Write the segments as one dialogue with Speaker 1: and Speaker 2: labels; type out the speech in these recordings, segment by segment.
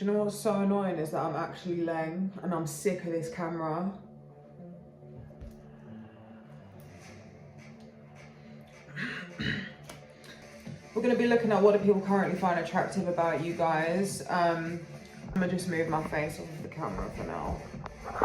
Speaker 1: Do you know what's so annoying is that I'm actually laying and I'm sick of this camera. We're going to be looking at what do people currently find attractive about you guys. I'm going to just move my face off of the camera for now.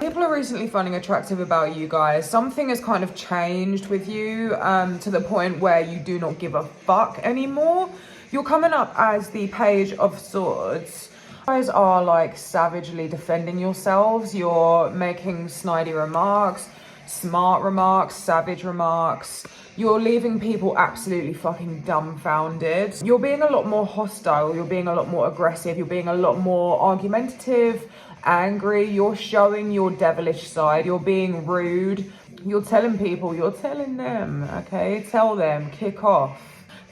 Speaker 1: People are recently finding attractive about you guys. Something has kind of changed with you to the point where you do not give a fuck anymore. You're coming up as the Page of Swords. You guys are like savagely defending yourselves. You're making snidey remarks, smart remarks, savage remarks. You're leaving people absolutely fucking dumbfounded. You're being a lot more hostile. You're being a lot more aggressive. You're being a lot more argumentative, angry. You're showing your devilish side. You're being rude. You're telling people, you're telling them, okay? Tell them, kick off.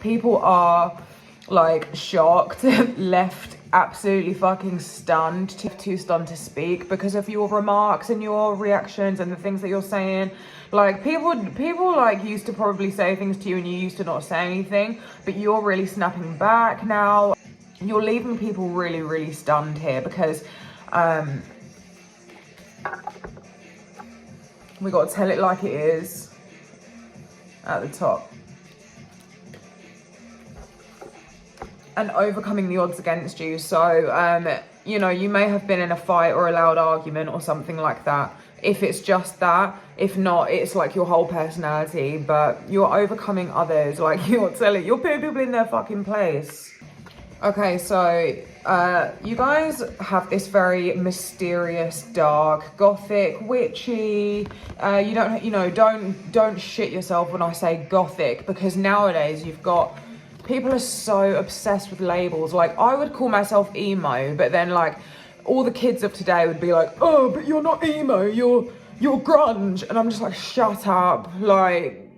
Speaker 1: People are like shocked, left absolutely fucking stunned, too stunned to speak because of your remarks and your reactions and the things that you're saying. Like people like used to probably say things to you and you used to not say anything, but you're really snapping back now. You're leaving people really, really stunned here because we got to tell it like it is at the top. And overcoming the odds against you. So, you know, you may have been in a fight or a loud argument or something like that. If it's just that, if not, it's like your whole personality, but you're overcoming others. Like you're putting people in their fucking place. Okay, so you guys have this very mysterious, dark, gothic, witchy. Don't shit yourself when I say gothic, because nowadays you've got people are so obsessed with labels. Like I would call myself emo, but then like all the kids of today would be like, oh, but you're not emo, you're grunge, and I'm just like, shut up, like,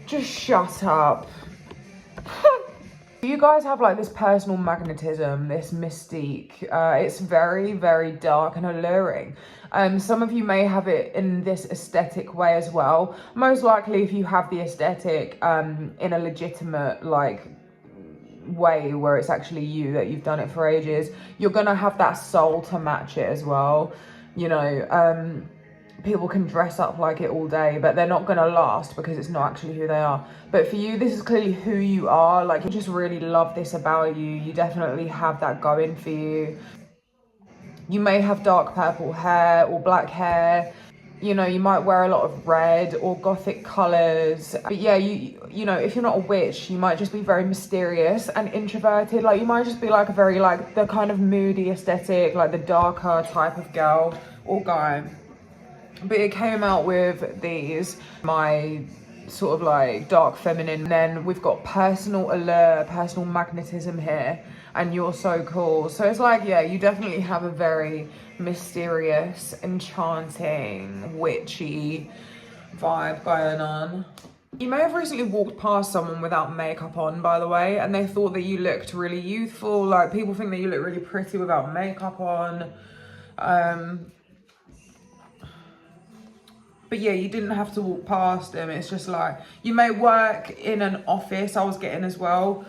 Speaker 1: just shut up. You guys have like this personal magnetism, this mystique. It's very, very dark and alluring. Some of you may have it in this aesthetic way as well. Most likely if you have the aesthetic in a legitimate like way where it's actually you, that you've done it for ages, you're gonna have that soul to match it as well. You know, people can dress up like it all day, but they're not gonna last because it's not actually who they are. But for you, this is clearly who you are. Like you just really love this about you. You definitely have that going for you. You may have dark purple hair or black hair. You know, you might wear a lot of red or gothic colors. But yeah, you know, if you're not a witch, you might just be very mysterious and introverted. Like you might just be like a very like the kind of moody aesthetic, like the darker type of girl or guy. But it came out with these, my sort of like dark feminine. Then we've got personal allure, personal magnetism here, and you're so cool. So it's like, yeah, you definitely have a very mysterious, enchanting, witchy vibe going on. You may have recently walked past someone without makeup on, by the way, and they thought that you looked really youthful. Like people think that you look really pretty without makeup on. But yeah, you didn't have to walk past them. It's just like, you may work in an office, I was getting as well.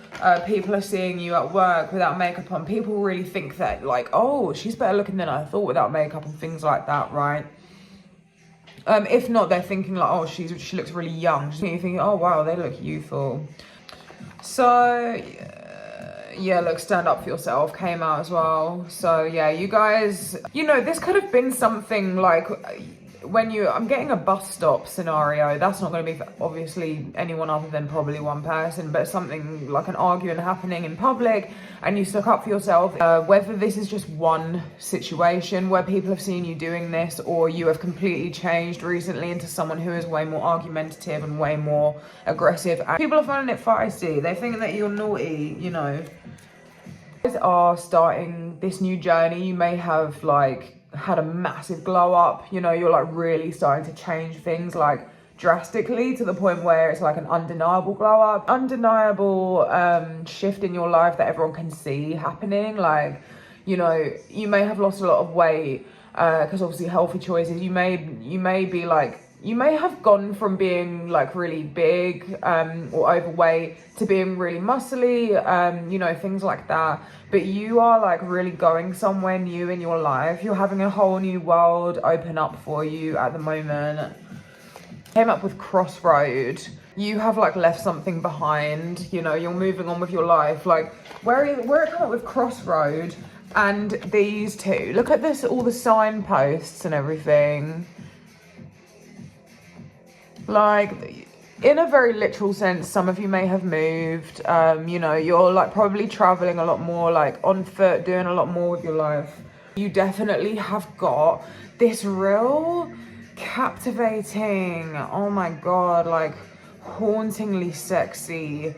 Speaker 1: People are seeing you at work without makeup on. People really think that like, oh, she's better looking than I thought without makeup and things like that, right? If not, they're thinking like, oh, she looks really young. You're thinking, oh, wow, they look youthful. So, yeah, look, stand up for yourself came out as well. So yeah, you guys, you know, this could have been something like, I'm getting a bus stop scenario. That's not going to be for obviously anyone other than probably one person, but something like an argument happening in public and you stuck up for yourself. Whether this is just one situation where people have seen you doing this, or you have completely changed recently into someone who is way more argumentative and way more aggressive. And people are finding it feisty. They think that you're naughty, you know. You guys are starting this new journey. You may have like had a massive glow up, you know, you're like really starting to change things like drastically to the point where it's like an undeniable glow up, undeniable shift in your life that everyone can see happening. Like, you know, you may have lost a lot of weight because obviously healthy choices. You may be like you may have gone from being like really big or overweight to being really muscly, you know, things like that. But you are like really going somewhere new in your life. You're having a whole new world open up for you at the moment. Came up with crossroad. You have like left something behind, you know, you're moving on with your life. Like where it come up with crossroad and these two. Look at this, all the signposts and everything. Like, in a very literal sense, some of you may have moved. You know, you're like probably traveling a lot more, like on foot, doing a lot more with your life. You definitely have got this real captivating, oh my God, like hauntingly sexy.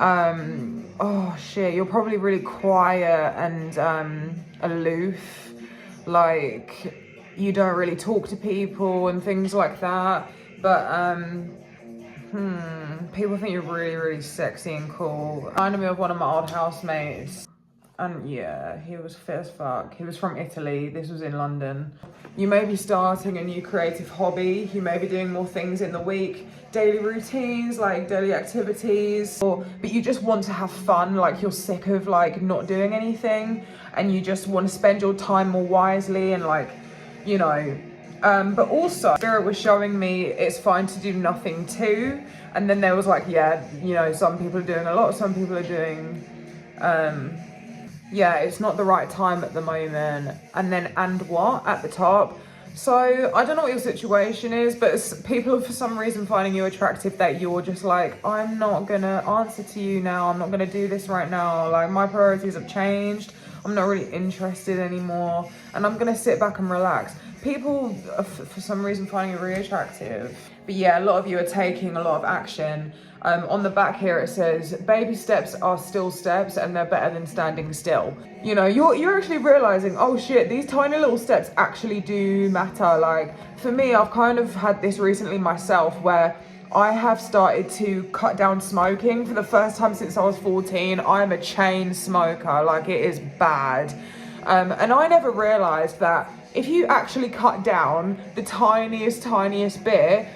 Speaker 1: Oh shit, you're probably really quiet and aloof. Like, you don't really talk to people and things like that. But, people think you're really, really sexy and cool. Reminded me of one of my old housemates. And yeah, he was fit as fuck. He was from Italy. This was in London. You may be starting a new creative hobby. You may be doing more things in the week. Daily routines, like daily activities. But you just want to have fun. Like, you're sick of like not doing anything. And you just want to spend your time more wisely and like, you know, but also Spirit was showing me it's fine to do nothing too. And then there was like, yeah, you know, some people are doing a lot, some people are doing, yeah, it's not the right time at the moment. And then, and what at the top. So I don't know what your situation is, but people are for some reason finding you attractive that you're just like, I'm not gonna answer to you now. I'm not gonna do this right now. Like, my priorities have changed. I'm not really interested anymore. And I'm gonna sit back and relax. People are for some reason finding it really attractive. But yeah, a lot of you are taking a lot of action. On the back here it says, baby steps are still steps and they're better than standing still. You know, you're actually realizing, oh shit, these tiny little steps actually do matter. Like, for me, I've kind of had this recently myself where I have started to cut down smoking for the first time since I was 14. I'm a chain smoker, like it is bad. And I never realized that if you actually cut down the tiniest bit,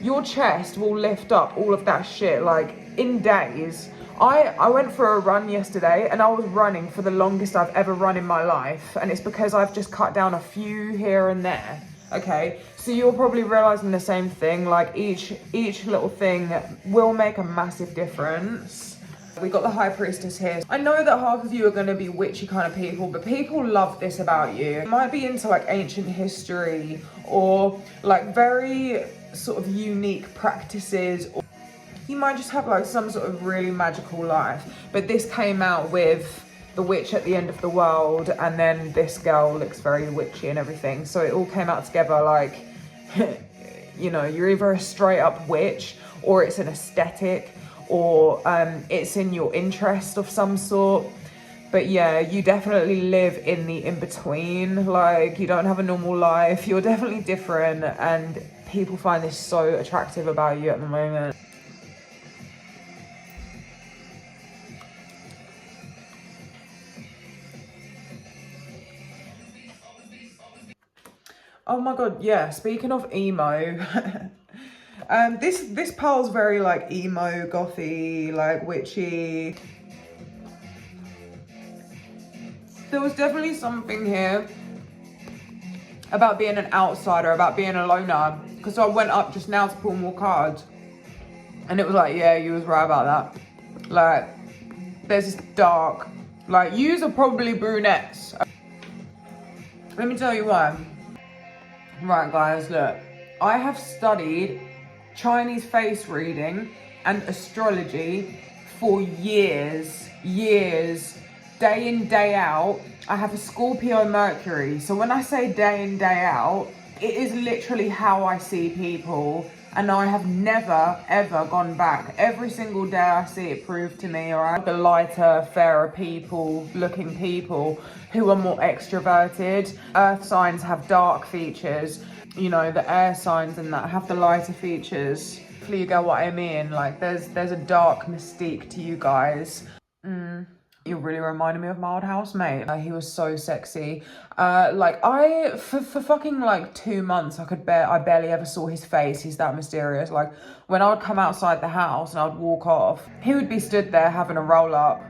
Speaker 1: your chest will lift up all of that shit, like in days. I went for a run yesterday and I was running for the longest I've ever run in my life. And it's because I've just cut down a few here and there. Okay, so you're probably realizing the same thing, like each little thing will make a massive difference. We got the High Priestess here. I know that half of you are going to be witchy kind of people, but people love this about you. You might be into like ancient history or like very sort of unique practices. Or you might just have like some sort of really magical life. But this came out with the witch at the end of the world, and then this girl looks very witchy and everything. So it all came out together like, you know, you're either a straight up witch or it's an aesthetic, or it's in your interest of some sort. But yeah, you definitely live in the in-between. Like, you don't have a normal life. You're definitely different, and people find this so attractive about you at the moment. Oh my God, yeah, speaking of emo, this pile's very like emo, gothy, like witchy. There was definitely something here about being an outsider, about being a loner. Because I went up just now to pull more cards. And it was like, yeah, you was right about that. Like, there's this dark, like, yous are probably brunettes. Let me tell you why. Right, guys, look. I have studied Chinese face reading and astrology for years, day in, day out. I have a Scorpio Mercury. So when I say day in, day out, it is literally how I see people. And I have never, ever gone back. Every single day I see it proved to me, all right? The lighter, fairer people, looking people who are more extroverted. Earth signs have dark features. You know, the air signs and that have the lighter features. Hopefully you get what I mean. Like, there's a dark mystique to you guys. You really reminded me of my old housemate. He was so sexy. For fucking like 2 months, I barely ever saw his face. He's that mysterious. Like, when I would come outside the house and I'd walk off, he would be stood there having a roll up,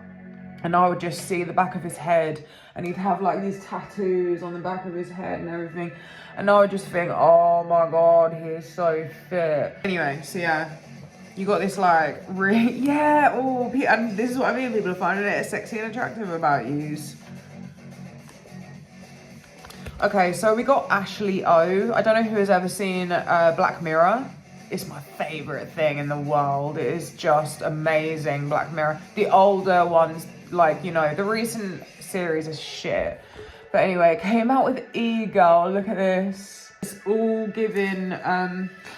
Speaker 1: and I would just see the back of his head, and he'd have like these tattoos on the back of his head and everything. And I would just think, oh my God, he is so fit. Anyway, so yeah. You got this like really, yeah, oh, and this is what I mean, people are finding it sexy and attractive about yous. Okay, so we got Ashley O. I don't know who has ever seen Black Mirror. It's my favorite thing in the world. It is just amazing, Black Mirror. The older ones, like, you know, the recent series is shit. But anyway, it came out with E-Girl, look at this. It's all given,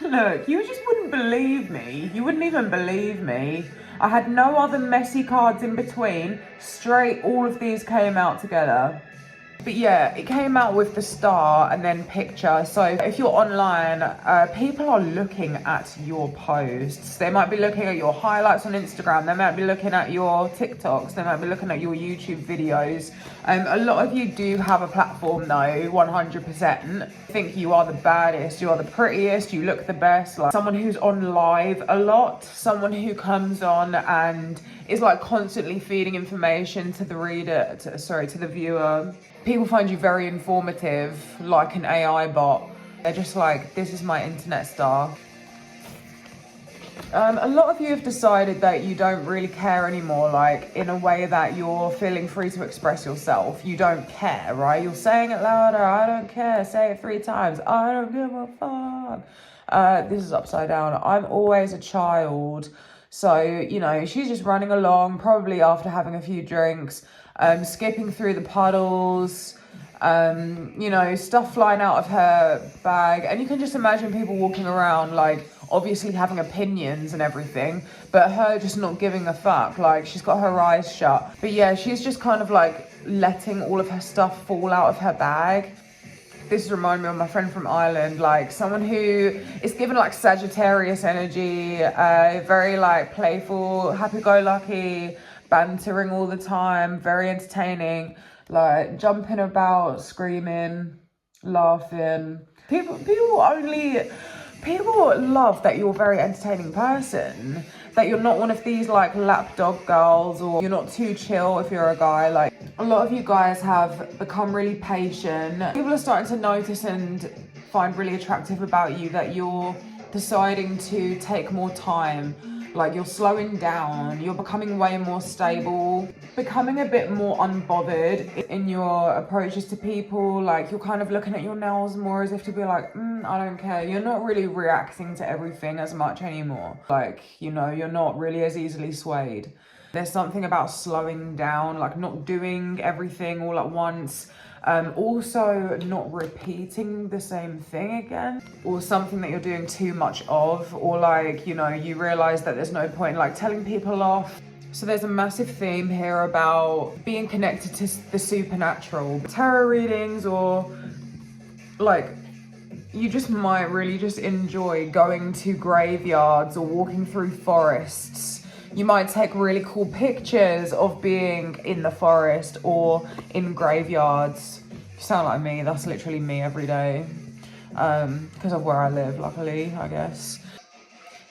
Speaker 1: look, you just wouldn't believe me. You wouldn't even believe me. I had no other messy cards in between. Straight, all of these came out together. But yeah, it came out with the star and then picture. So if you're online, people are looking at your posts. They might be looking at your highlights on Instagram. They might be looking at your TikToks. They might be looking at your YouTube videos. A lot of you do have a platform though, 100%. I think you are the baddest, you are the prettiest, you look the best. Like someone who's on live a lot, someone who comes on and is like constantly feeding information to the reader, to the viewer. People find you very informative, like an AI bot. They're just like, this is my internet star. A lot of you have decided that you don't really care anymore, like in a way that you're feeling free to express yourself. You don't care, right? You're saying it louder, I don't care, say it 3 times, I don't give a fuck. This is upside down. I'm always a child. So, you know, she's just running along, probably after having a few drinks, skipping through the puddles, you know, stuff flying out of her bag. And you can just imagine people walking around, like, obviously having opinions and everything, but her just not giving a fuck. Like, she's got her eyes shut. But yeah, she's just kind of like letting all of her stuff fall out of her bag. This reminds me of my friend from Ireland, like someone who is given like Sagittarius energy, very like playful, happy-go-lucky, bantering all the time, very entertaining, like jumping about, screaming, laughing. People love that you're a very entertaining person, that you're not one of these like lapdog girls, or you're not too chill if you're a guy. Like a lot of you guys have become really patient. People are starting to notice and find really attractive about you that you're deciding to take more time. Like you're slowing down, you're becoming way more stable, becoming a bit more unbothered in your approaches to people. Like you're kind of looking at your nails more as if to be like, I don't care. You're not really reacting to everything as much anymore. Like, you know, you're not really as easily swayed. There's something about slowing down, like not doing everything all at once. Also not repeating the same thing again, or something that you're doing too much of, or like, you know, you realize that there's no point like telling people off. So there's a massive theme here about being connected to the supernatural. Tarot readings, or like you just might really just enjoy going to graveyards or walking through forests. You might take really cool pictures of being in the forest or in graveyards. You sound like me, that's literally me every day. Because of where I live, luckily, I guess.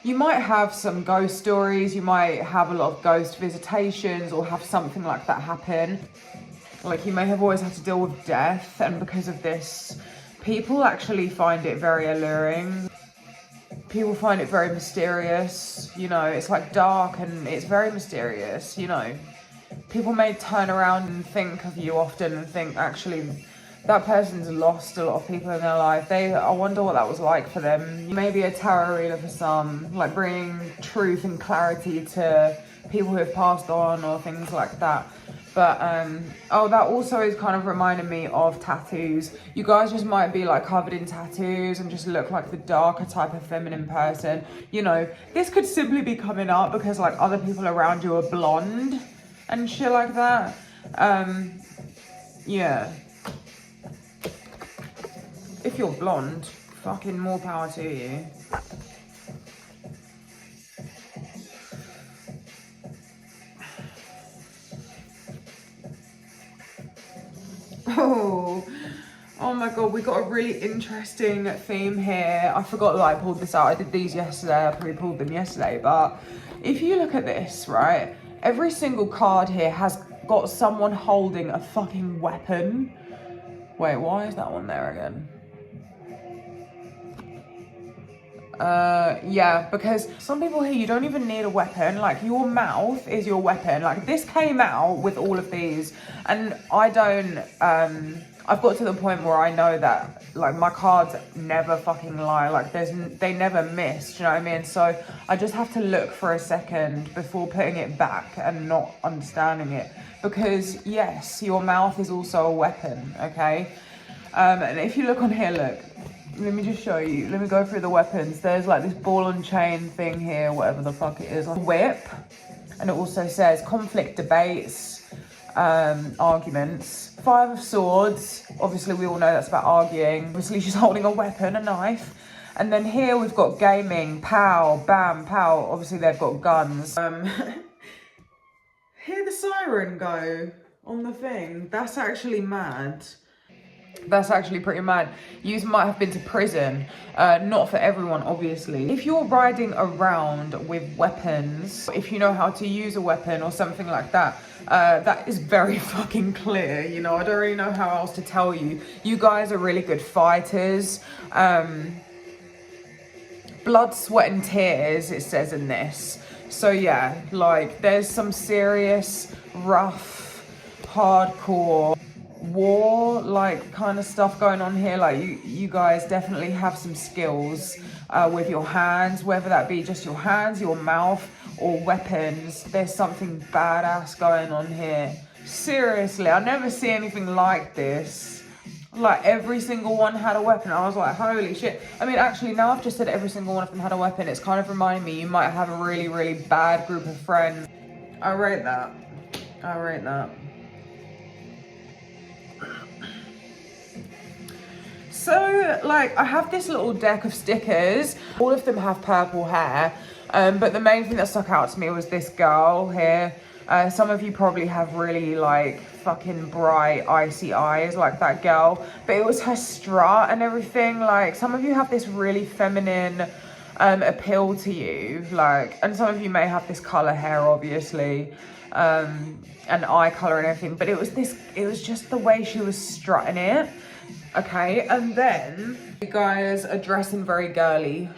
Speaker 1: You might have some ghost stories, you might have a lot of ghost visitations, or have something like that happen. Like you may have always had to deal with death, and because of this, people actually find it very alluring. People find it very mysterious, you know, it's like dark and it's very mysterious, you know. People may turn around and think of you often and think, actually, that person's lost a lot of people in their life. I wonder what that was like for them. You may be a tarot reader for some, like bringing truth and clarity to people who have passed on or things like that. But, oh, that also is kind of reminding me of tattoos. You guys just might be like covered in tattoos and just look like the darker type of feminine person. You know, this could simply be coming up because like other people around you are blonde and shit like that. Yeah. If you're blonde, fucking more power to you. Oh my god, we got a really interesting theme here. I forgot that I pulled this out. I did these yesterday. I probably pulled them yesterday. But if you look at this, right, every single card here has got someone holding a fucking weapon. Wait, why is that one there again? Yeah, because some people here, you don't even need a weapon. Like, your mouth is your weapon. Like, this came out with all of these, and I don't, I've got to the point where I know that, like, my cards never fucking lie. Like, they never miss, do you know what I mean? So I just have to look for a second before putting it back and not understanding it. Because, yes, your mouth is also a weapon, okay? And if you look on here, look. Let me just show you. Let me go through the weapons. There's like this ball and chain thing here, whatever the fuck it is. Like whip. And it also says conflict, debates, arguments. 5 of Swords. Obviously, we all know that's about arguing. Obviously, she's holding a weapon, a knife. And then here we've got gaming, pow, bam, pow. Obviously, they've got guns. Hear the siren go on the thing. That's actually mad. That's actually pretty mad. You might have been to prison. Not for everyone, obviously. If you're riding around with weapons, if you know how to use a weapon or something like that, that is very fucking clear. You know, I don't really know how else to tell you. You guys are really good fighters. Blood, sweat and tears, it says in this. So yeah, like, there's some serious, rough, hardcore war like kind of stuff going on here. Like, you guys definitely have some skills with your hands, whether that be just your hands, your mouth, or weapons. There's something badass going on here. Seriously, I never see anything like this. Like, every single one had a weapon. I was like, holy shit. I mean, actually, now I've just said every single one of them had a weapon, it's kind of reminding me you might have a really, really bad group of friends. I rate that. I rate that. So, like, I have this little deck of stickers. All of them have purple hair. But the main thing that stuck out to me was this girl here. Some of you probably have really, like, fucking bright, icy eyes like that girl. But it was her strut and everything. Like, some of you have this really feminine appeal to you. Like, and some of you may have this colour hair, obviously. And eye colour and everything. But it was just the way she was strutting it. Okay, and then you guys are dressing very girly.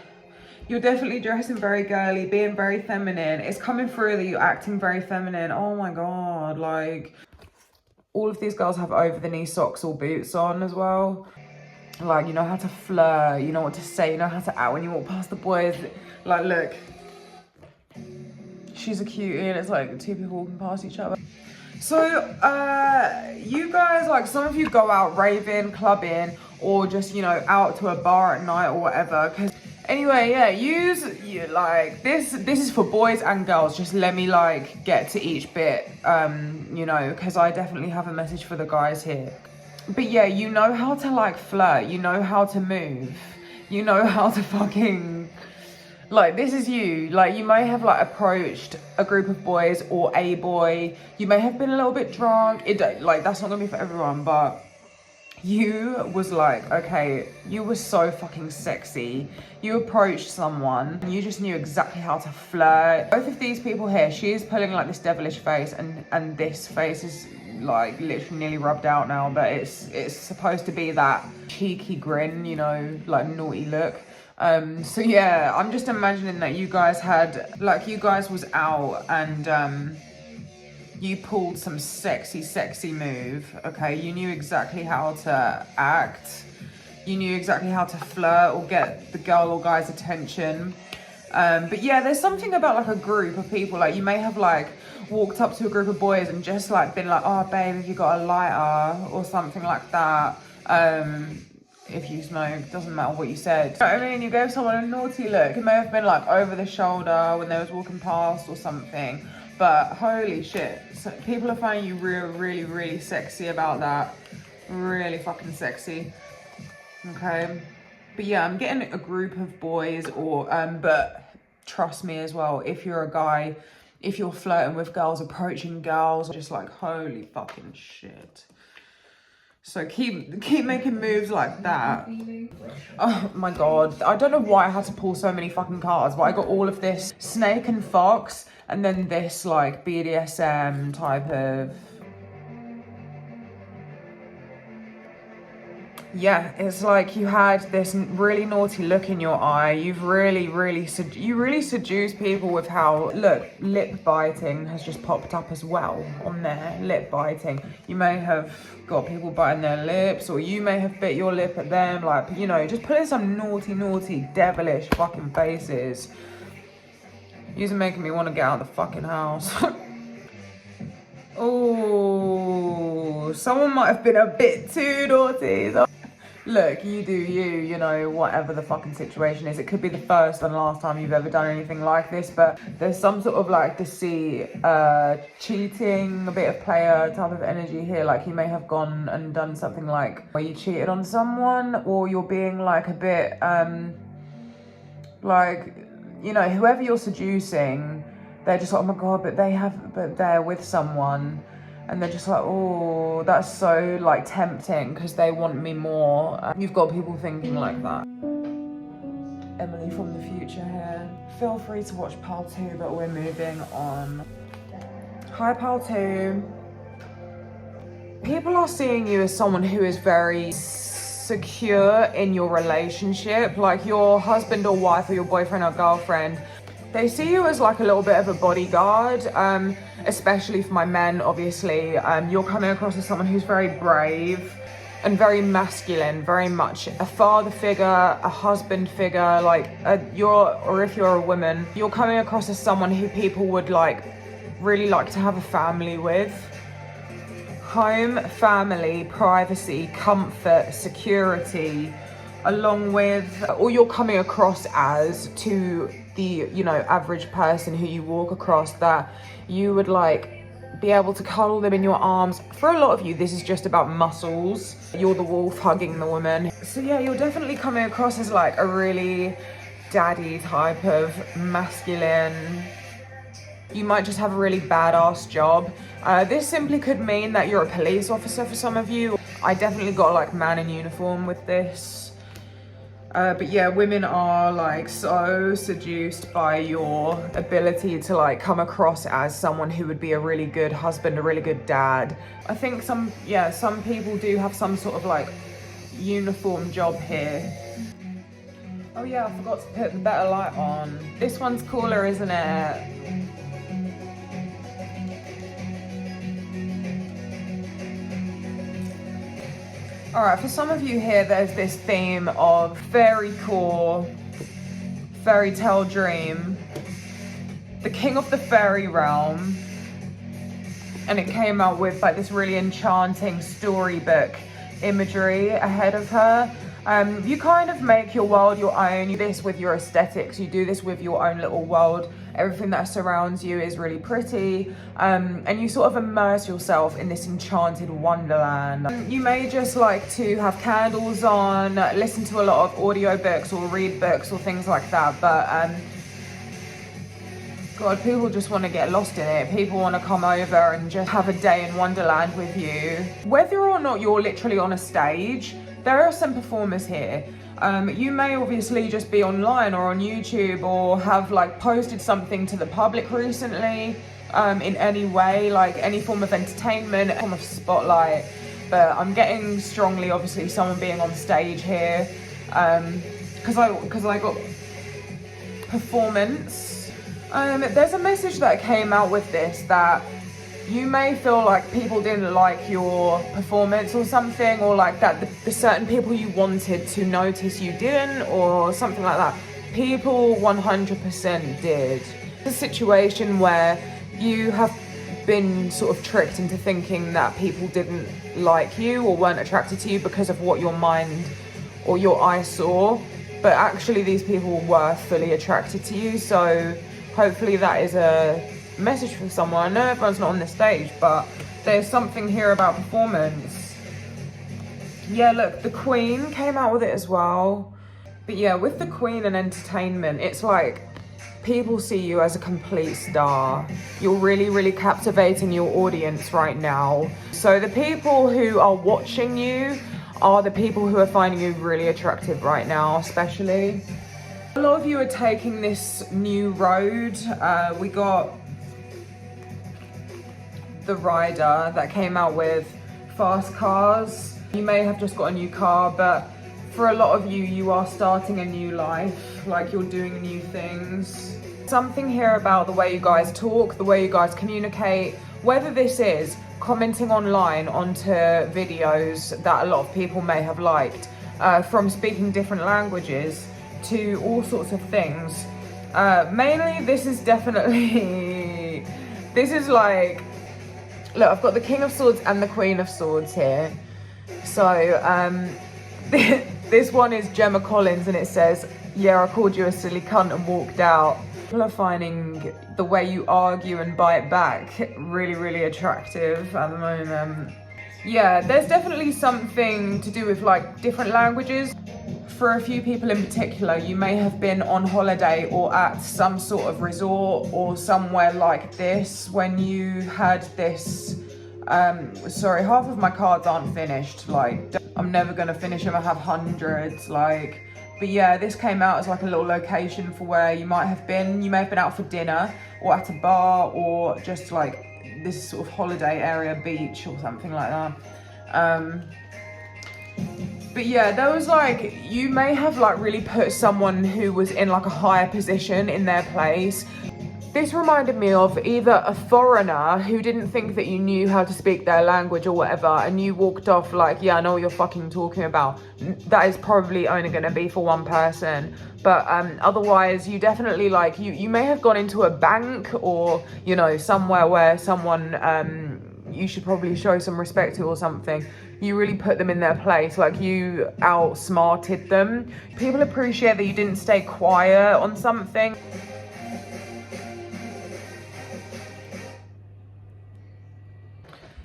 Speaker 1: You're definitely dressing very girly, being very feminine. It's coming through that you're acting very feminine. Oh my god, like, all of these girls have over the knee socks or boots on as well. Like, you know how to flirt, you know what to say, you know how to act when you walk past the boys. Like, look, she's a cutie and it's like 2 people walking past each other. So, you guys, like, some of you go out raving, clubbing, or just, you know, out to a bar at night or whatever. Cause anyway, yeah, like, this is for boys and girls. Just let me, like, get to each bit, you know, because I definitely have a message for the guys here. But yeah, you know how to, like, flirt. You know how to move. You know how to fucking... Like, this is you. Like, you may have, like, approached a group of boys or a boy. You may have been a little bit drunk. Like, that's not gonna be for everyone, but you was like, okay, you were so fucking sexy. You approached someone and you just knew exactly how to flirt. Both of these people here, she is pulling, like, this devilish face, and this face is, like, literally nearly rubbed out now, but it's supposed to be that cheeky grin, you know, like, naughty look. So yeah, I'm just imagining that you guys had, like, you guys was out and you pulled some sexy move, okay? You knew exactly how to act. You knew exactly how to flirt or get the girl or guy's attention. But yeah, there's something about, like, a group of people. Like, you may have, like, walked up to a group of boys and just, like, been like, oh, babe, have you got a lighter or something like that? If you smoke, doesn't matter what you said. You know what I mean? You gave someone a naughty look. It may have been, like, over the shoulder when they was walking past or something. But holy shit. So people are finding you really sexy about that. Really fucking sexy. Okay. But yeah, I'm getting a group of boys or, but trust me as well, if you're a guy, if you're flirting with girls, approaching girls, just like, holy fucking shit. So keep making moves like that. Oh my god, I don't know why I had to pull so many fucking cards, but I got all of this snake and fox, and then this like BDSM type of... Yeah, it's like you had this really naughty look in your eye. You've really seduce people with how, look, lip biting has just popped up as well on there. Lip biting. You may have got people biting their lips, or you may have bit your lip at them, like, you know, just putting some naughty, devilish fucking faces. You're making me want to get out of the fucking house. Oh, someone might have been a bit too naughty. Look, you do you know, whatever the fucking situation is. It could be the first and last time you've ever done anything like this, but there's some sort of like deceit, cheating, a bit of player type of energy here. Like you may have gone and done something like where you cheated on someone, or you're being like a bit, like, you know, whoever you're seducing, they're just like, oh my god, but they're with someone. And they're just like, oh, that's so like tempting because they want me more. You've got people thinking like that. Emily from the future here. Feel free to watch part 2, but we're moving on. Hi, part 2. People are seeing you as someone who is very secure in your relationship, like your husband or wife or your boyfriend or girlfriend. They see you as like a little bit of a bodyguard, especially for my men, obviously. You're coming across as someone who's very brave and very masculine, very much a father figure, a husband figure, like if you're a woman, you're coming across as someone who people would like, really like to have a family with. Home, family, privacy, comfort, security, along with, or you're coming across as to the, you know, average person who you walk across, that you would like be able to cuddle them in your arms. For a lot of you, this is just about muscles. You're the wolf hugging the woman. So yeah, you're definitely coming across as like a really daddy type of masculine. You might just have a really badass job. This simply could mean that you're a police officer for some of you. I definitely got like man in uniform with this. But yeah, women are like so seduced by your ability to like come across as someone who would be a really good husband, a really good dad. I think some people do have some sort of like uniform job here. Oh yeah, I forgot to put the better light on. This one's cooler, isn't it? All right, for some of you here, there's this theme of fairy core, fairy tale dream, the king of the fairy realm, and it came out with like this really enchanting storybook imagery ahead of her. You kind of make your world your own. You do this with your aesthetics. You do this with your own little world. Everything that surrounds you is really pretty. And you sort of immerse yourself in this enchanted wonderland. You may just like to have candles on, listen to a lot of audiobooks or read books or things like that. But God, people just want to get lost in it. People want to come over and just have a day in Wonderland with you. Whether or not you're literally on a stage, there are some performers here. You may obviously just be online or on YouTube, or have like posted something to the public recently, in any way, like any form of entertainment, form of spotlight. But I'm getting strongly, obviously, someone being on stage here, because I got performance. There's a message that came out with this, that you may feel like people didn't like your performance or something, or like that the certain people you wanted to notice you didn't, or something like that. People 100% did. It's a situation where you have been sort of tricked into thinking that people didn't like you or weren't attracted to you because of what your mind or your eye saw, but actually these people were fully attracted to you. So hopefully that is a message for someone. I know everyone's not on the stage, but there's something here about performance. Yeah, look, the Queen came out with it as well. But yeah, with the Queen and entertainment, it's like people see you as a complete star. You're really, really captivating your audience right now. So the people who are watching you are the people who are finding you really attractive right now, especially. A lot of you are taking this new road. We got the rider that came out with fast cars. You may have just got a new car, but for a lot of you, you are starting a new life, like you're doing new things. Something here about the way you guys talk, the way you guys communicate, whether this is commenting online onto videos that a lot of people may have liked, from speaking different languages to all sorts of things. Mainly, this is definitely, this is like, look, I've got the King of Swords and the Queen of Swords here. So, this one is Gemma Collins and it says, yeah, I called you a silly cunt and walked out. People are finding the way you argue and bite back really, really attractive at the moment. Yeah, there's definitely something to do with like different languages. For a few people in particular, you may have been on holiday or at some sort of resort or somewhere like this when you had this, sorry, half of my cards aren't finished. Like, I'm never gonna finish them, I have hundreds, like. But yeah, this came out as like a little location for where you might have been. You may have been out for dinner or at a bar or just like this sort of holiday area, beach or something like that. But yeah, there was like, you may have like really put someone who was in like a higher position in their place. This reminded me of either a foreigner who didn't think that you knew how to speak their language or whatever, and you walked off like, yeah, I know what you're fucking talking about. That is probably only going to be for one person. But otherwise, you definitely like, you may have gone into a bank or, you know, somewhere where someone you should probably show some respect to or something. You really put them in their place, like you outsmarted them. People appreciate that you didn't stay quiet on something.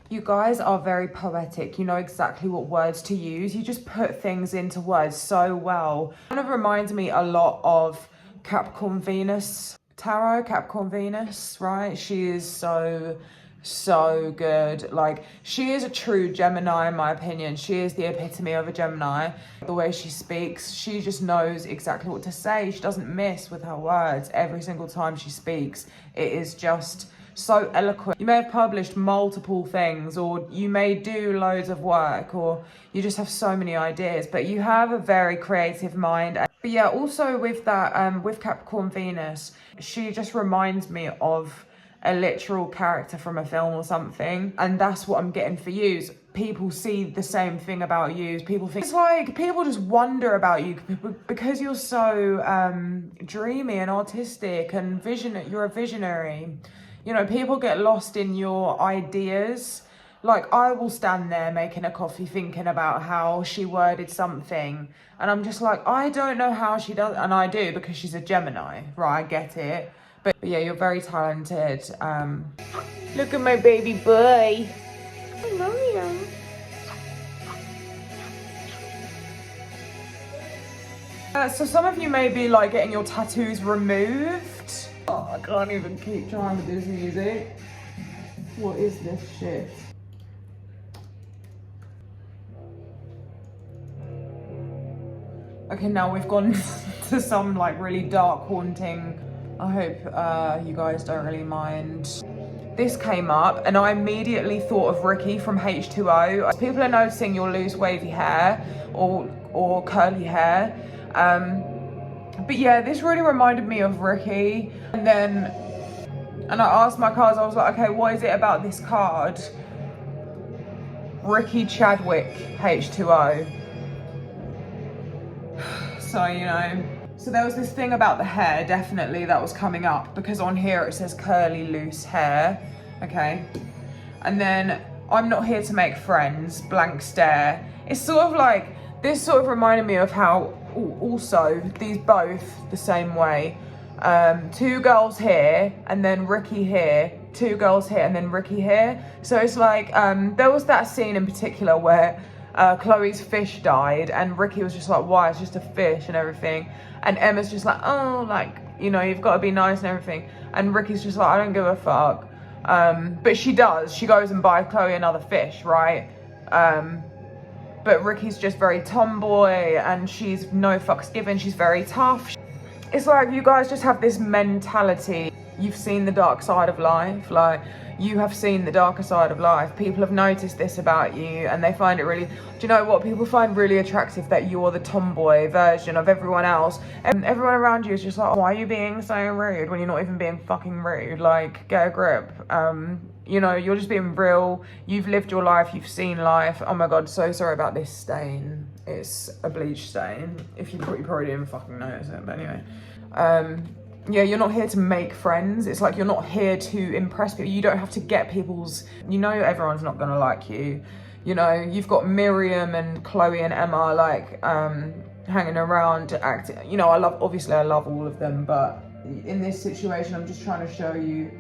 Speaker 1: You guys are very poetic. You know exactly what words to use. You just put things into words so well. Kind of reminds me a lot of Capricorn Venus tarot, Capricorn Venus, right? She is so good. Like, she is a true Gemini in my opinion. She is the epitome of a Gemini. The way she speaks, she just knows exactly what to say. She doesn't miss with her words. Every single time she speaks, it is just so eloquent. You may have published multiple things, or you may do loads of work, or you just have so many ideas, but you have a very creative mind. But yeah, also with that, with Capricorn Venus, she just reminds me of a literal character from a film or something, and that's what I'm getting for you. People see the same thing about you. People think, it's like, people just wonder about you because you're so dreamy and artistic and you're a visionary. You know, people get lost in your ideas. Like, I will stand there making a coffee thinking about how she worded something, and I'm just like, I don't know how she does, and I do because she's a Gemini, right? I get it. But yeah, you're very talented. Look at my baby boy. I love you. So some of you may be like getting your tattoos removed. Oh, I can't even keep trying with this music. What is this shit? Okay, now we've gone to some like really dark, haunting. I hope you guys don't really mind. This came up and I immediately thought of Ricky from H2O. People are noticing your loose wavy hair or curly hair. But yeah, this really reminded me of Ricky. And I asked my cards, I was like, okay, what is it about this card? Ricky Chadwick, H2O. So, you know. So there was this thing about the hair, definitely, that was coming up, because on here it says curly, loose hair, okay? And then, I'm not here to make friends, blank stare. It's sort of like, this sort of reminded me of how, also, these both the same way. Two girls here, and then Ricky here, two girls here, and then Ricky here. So it's like, there was that scene in particular where Chloe's fish died, and Ricky was just like, why, it's just a fish and everything. And Emma's just like, oh, like, you know, you've got to be nice and everything. And Ricky's just like, I don't give a fuck. But she does. She goes and buys Chloe another fish, right? But Ricky's just very tomboy and she's no fucks given. She's very tough. It's like you guys just have this mentality. You've seen the dark side of life. Like, you have seen the darker side of life. People have noticed this about you and they find it really, do you know what people find really attractive? That you're the tomboy version of everyone else. And everyone around you is just like, why are you being so rude when you're not even being fucking rude? Like, get a grip. You know, you're just being real. You've lived your life. You've seen life. Oh my God, so sorry about this stain. It's a bleach stain. If you probably didn't fucking notice it, but anyway. Yeah, you're not here to make friends. It's like you're not here to impress people. You don't have to get people's, you know, everyone's not gonna like you. You know, you've got Miriam and Chloe and Emma like hanging around acting. You know, obviously I love all of them, but in this situation I'm just trying to show you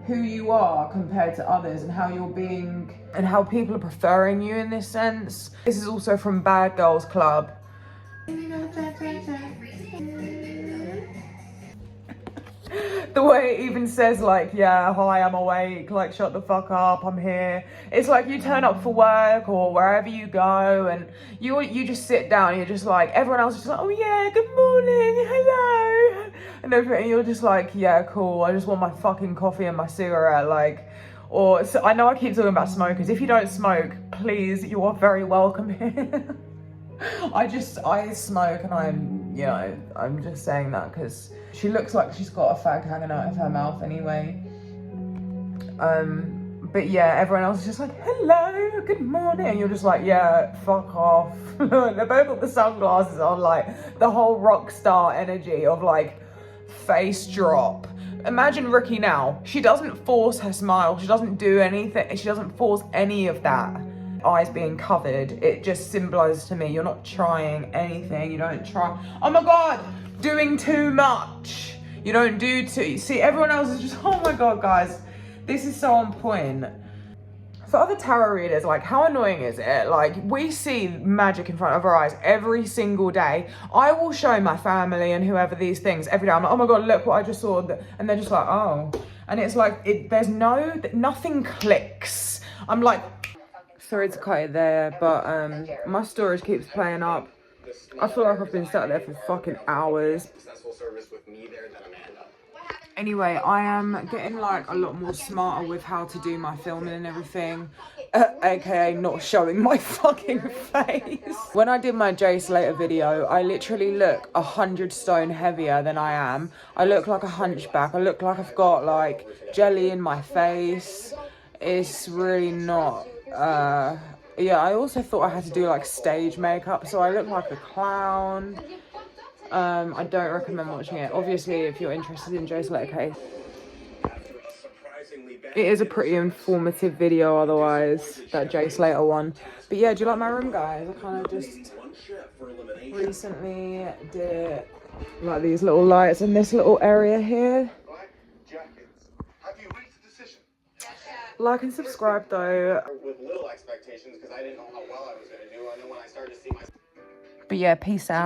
Speaker 1: who you are compared to others and how you're being and how people are preferring you in this sense. This is also from Bad Girls Club. The way it even says like, yeah, hi, I'm awake, like shut the fuck up, I'm here. It's like you turn up for work or wherever you go and you just sit down and you're just like, everyone else is just like, oh yeah, good morning, hello. And everything, and you're just like, yeah, cool, I just want my fucking coffee and my cigarette, like, or, so I know I keep talking about smokers. If you don't smoke, please, you are very welcome here. I smoke and I'm, you know, I'm just saying that because she looks like she's got a fag hanging out of her mouth anyway. But yeah, everyone else is just like, hello, good morning. And you're just like, yeah, fuck off. They both got the sunglasses on, like the whole rock star energy of like face drop. Imagine Ricky now. She doesn't force her smile. She doesn't do anything. She doesn't force any of that. Eyes being covered, it just symbolizes to me you're not trying anything. You don't try, oh my God, doing too much. You don't do too, see, everyone else is just, oh my God, guys, this is so on point. For other tarot readers, like, how annoying is it? Like, we see magic in front of our eyes every single day. I will show my family and whoever these things every day. I'm like, oh my God, look what I just saw. And they're just like, oh. And it's like, there's nothing clicks. I'm like, sorry to cut it there, but my storage keeps playing up. I feel like I've been sat there for fucking hours. Anyway, I am getting like a lot more smarter with how to do my filming and everything, aka not showing my fucking face. When I did my Jay Slater video, I literally look 100 stone heavier than I am. I look like a hunchback. I look like I've got like jelly in my face. It's really not. Yeah, I also thought I had to do like stage makeup, so I look like a clown. I don't recommend watching it. Obviously, if you're interested in Jay Slater case, it is a pretty informative video otherwise, that Jay Slater one. But yeah, do you like my room, guys? I kind of just recently did like these little lights in this little area here. Like and subscribe though. With little expectations because I didn't know how well I was going to do. I know when I started to see my... But yeah, peace out.